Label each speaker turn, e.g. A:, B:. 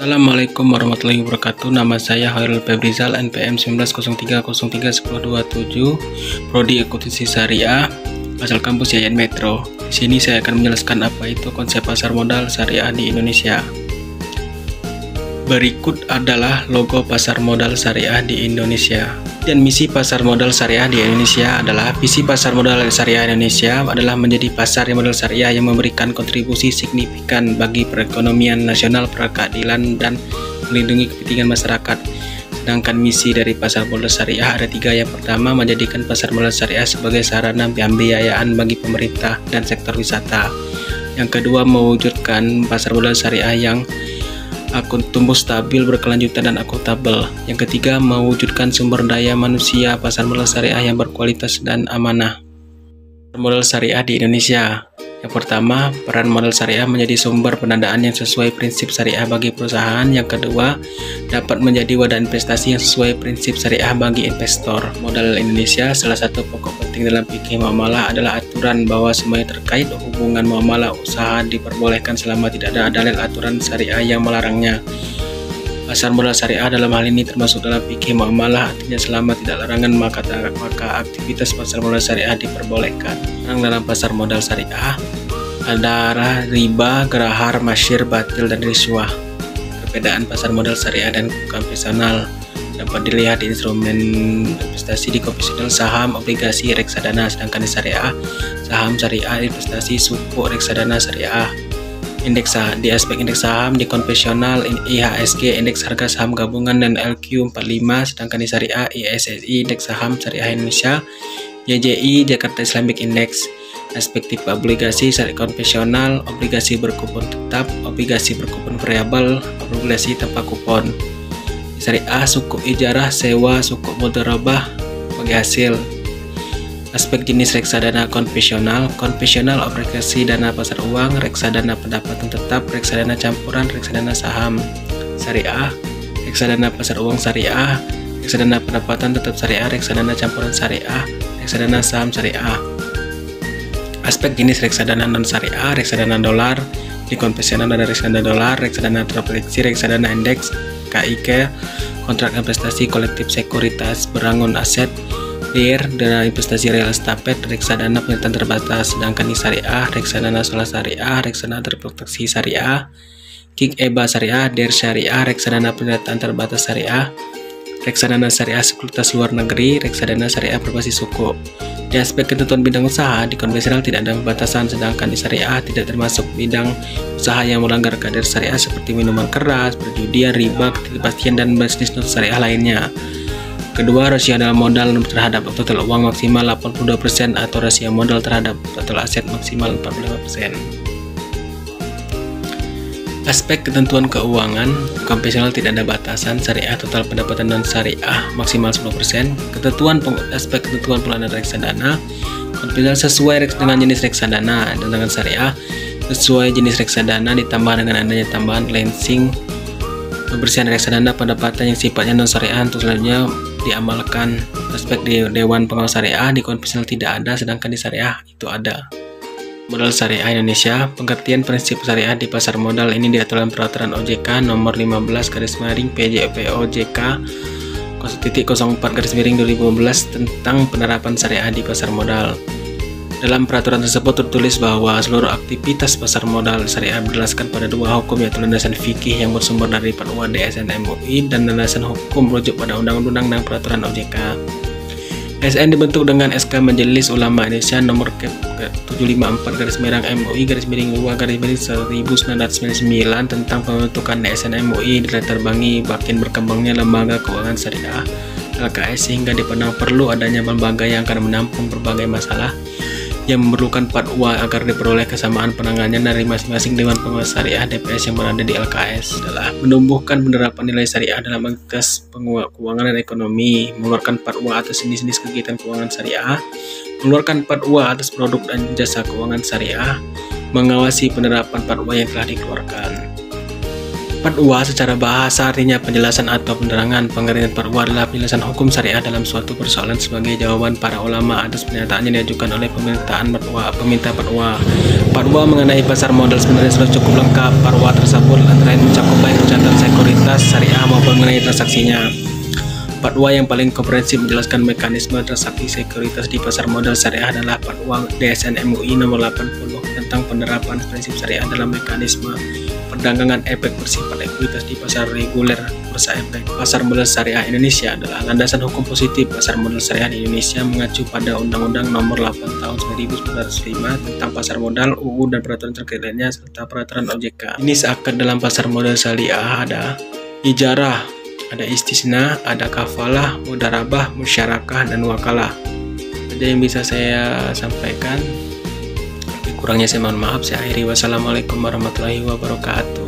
A: Assalamualaikum warahmatullahi wabarakatuh. Nama saya Khairul Febrizal, NPM 1903031037, Prodi Akuntansi Syariah, asal kampus Yayan Metro. Di sini saya akan menjelaskan apa itu konsep pasar modal syariah di Indonesia. Berikut adalah logo pasar modal syariah di Indonesia. Dan misi pasar modal syariah di Indonesia adalah visi pasar modal syariah Indonesia adalah menjadi pasar modal syariah yang memberikan kontribusi signifikan bagi perekonomian nasional, keadilan, dan melindungi kepentingan masyarakat. Sedangkan misi dari pasar modal syariah ada tiga. Yang pertama, menjadikan pasar modal syariah sebagai sarana pembiayaan bagi pemerintah dan sektor wisata. Yang kedua, mewujudkan pasar modal syariah yang tumbuh stabil, berkelanjutan, dan akuntabel. Yang ketiga, mewujudkan sumber daya manusia pasar modal syariah yang berkualitas dan amanah. Modal syariah di Indonesia. Yang pertama, peran modal syariah menjadi sumber pendanaan yang sesuai prinsip syariah bagi perusahaan. Yang kedua, dapat menjadi wadah investasi yang sesuai prinsip syariah bagi investor. Modal Indonesia, salah satu pokok penting dalam fikih muamalah adalah aturan bahwa semuanya terkait hubungan muamalah usaha diperbolehkan selama tidak ada dalil aturan syariah yang melarangnya. Pasar modal syariah dalam hal ini termasuk dalam fikih muamalah, artinya selama tidak larangan maka aktivitas pasar modal syariah diperbolehkan. Dalam pasar modal syariah adalah riba, gerahar, masyir, batil, dan riswah. Perbedaan pasar modal syariah dan konvensional dapat dilihat di instrumen investasi di konvensional saham, obligasi, reksadana, sedangkan di syariah saham syariah, investasi, suku, reksadana syariah. Di aspek indeks saham di konvensional IHSG, indeks harga saham gabungan, dan LQ45, sedangkan di syariah ISSI, indeks saham syariah Indonesia, YJI, Jakarta Islamic Index. Aspek tipe obligasi syariah konvensional, obligasi berkupon tetap, obligasi berkupon variabel, obligasi tanpa kupon. Syariah suku ijarah, sewa, suku mudharabah bagi hasil. Aspek jenis reksadana konvensional, obligasi dana pasar uang, reksadana pendapatan tetap, reksadana campuran, reksadana saham syariah, reksadana pasar uang syariah, reksadana pendapatan tetap syariah, reksadana campuran syariah, reksadana saham syariah. Aspek jenis reksadana non syariah, reksadana dolar di konvensional ada reksadana dolar, reksadana terproteksi, reksadana indeks, KIK, kontrak investasi kolektif, sekuritas, berangun aset, dana investasi real estate, reksadana penyitaan terbatas. Sedangkan di syariah, reksadana solar syariah, reksadana terproteksi syariah, KIK EBA syariah, syariah, reksadana penyitaan terbatas syariah, reksadana syariah sekuritas luar negeri, reksadana syariah berbasis suku. Di aspek ketentuan bidang usaha, di konvensional tidak ada pembatasan, sedangkan di syariah tidak termasuk bidang usaha yang melanggar kaedah syariah seperti minuman keras, perjudian, riba, ketidakpastian, dan bisnis non syariah lainnya. Kedua, rasio modal terhadap total uang maksimal 82% atau rasio modal terhadap total aset maksimal 45%. Aspek ketentuan keuangan, konvensional tidak ada batasan, syariah total pendapatan non syariah maksimal 10%. Aspek ketentuan pengelolaan reksadana, konvensional sesuai dengan jenis reksadana, dan dengan syariah sesuai jenis reksadana ditambah dengan adanya tambahan cleansing pembersihan reksadana pendapatan yang sifatnya non syariah untuk selanjutnya diamalkan. Aspek di Dewan Pengawas Syariah di konvensional tidak ada, sedangkan di syariah itu ada. Modal syariah Indonesia, pengertian prinsip syariah di pasar modal ini diatur dalam peraturan OJK nomor 15/PJPOJK 0.04/2015 tentang penerapan syariah di pasar modal. Dalam peraturan tersebut tertulis bahwa seluruh aktivitas pasar modal syariah berdasarkan pada dua hukum, yaitu landasan fikih yang bersumber dari Fatwa DSN MUI dan landasan hukum merujuk pada undang-undang dan peraturan OJK. DSN dibentuk dengan SK Majelis Ulama Indonesia nomor 754/2/1999 tentang pembentukan DSN MUI, diterbangi makin berkembangnya lembaga keuangan syariah LKS sehingga dipandang perlu adanya lembaga yang akan menampung berbagai masalah yang memerlukan fatwa agar diperoleh kesamaan penanganannya dari masing-masing Dewan Pengawas Syariah DPS yang berada di LKS. Adalah menumbuhkan penerapan nilai syariah dalam aktivitas keuangan dan ekonomi, mengeluarkan fatwa atas jenis-jenis kegiatan keuangan syariah, mengeluarkan fatwa atas produk dan jasa keuangan syariah, mengawasi penerapan fatwa yang telah dikeluarkan. Fatwa secara bahasa artinya penjelasan atau penerangan. Pengertian fatwa adalah penjelasan hukum syariah dalam suatu persoalan sebagai jawaban para ulama atas pernyataan yang diajukan oleh peminta fatwa. Fatwa mengenai pasar modal sebenarnya sudah cukup lengkap. Fatwa tersebut antara lain mencakup baik catatan mengenai transaksinya. Fatwa yang paling komprehensif menjelaskan mekanisme transaksi sekuritas di pasar modal syariah adalah Fatwa DSN MUI nomor 80 tentang penerapan prinsip syariah dalam mekanisme perdagangan efek bersifat ekuitas di pasar reguler bursa efek. Pasar modal syariah Indonesia adalah landasan hukum positif pasar modal syariah di Indonesia mengacu pada Undang-Undang Nomor 8 Tahun 1905 tentang pasar modal, UU dan peraturan terkait lainnya serta peraturan OJK. Jenis akad dalam pasar modal syariah ada ijarah, ada istisna, ada kafalah, mudarabah, musyarakah, dan wakalah. Ada yang bisa saya sampaikan. Kurangnya saya mohon maaf. Saya akhiri. Wassalamualaikum warahmatullahi wabarakatuh.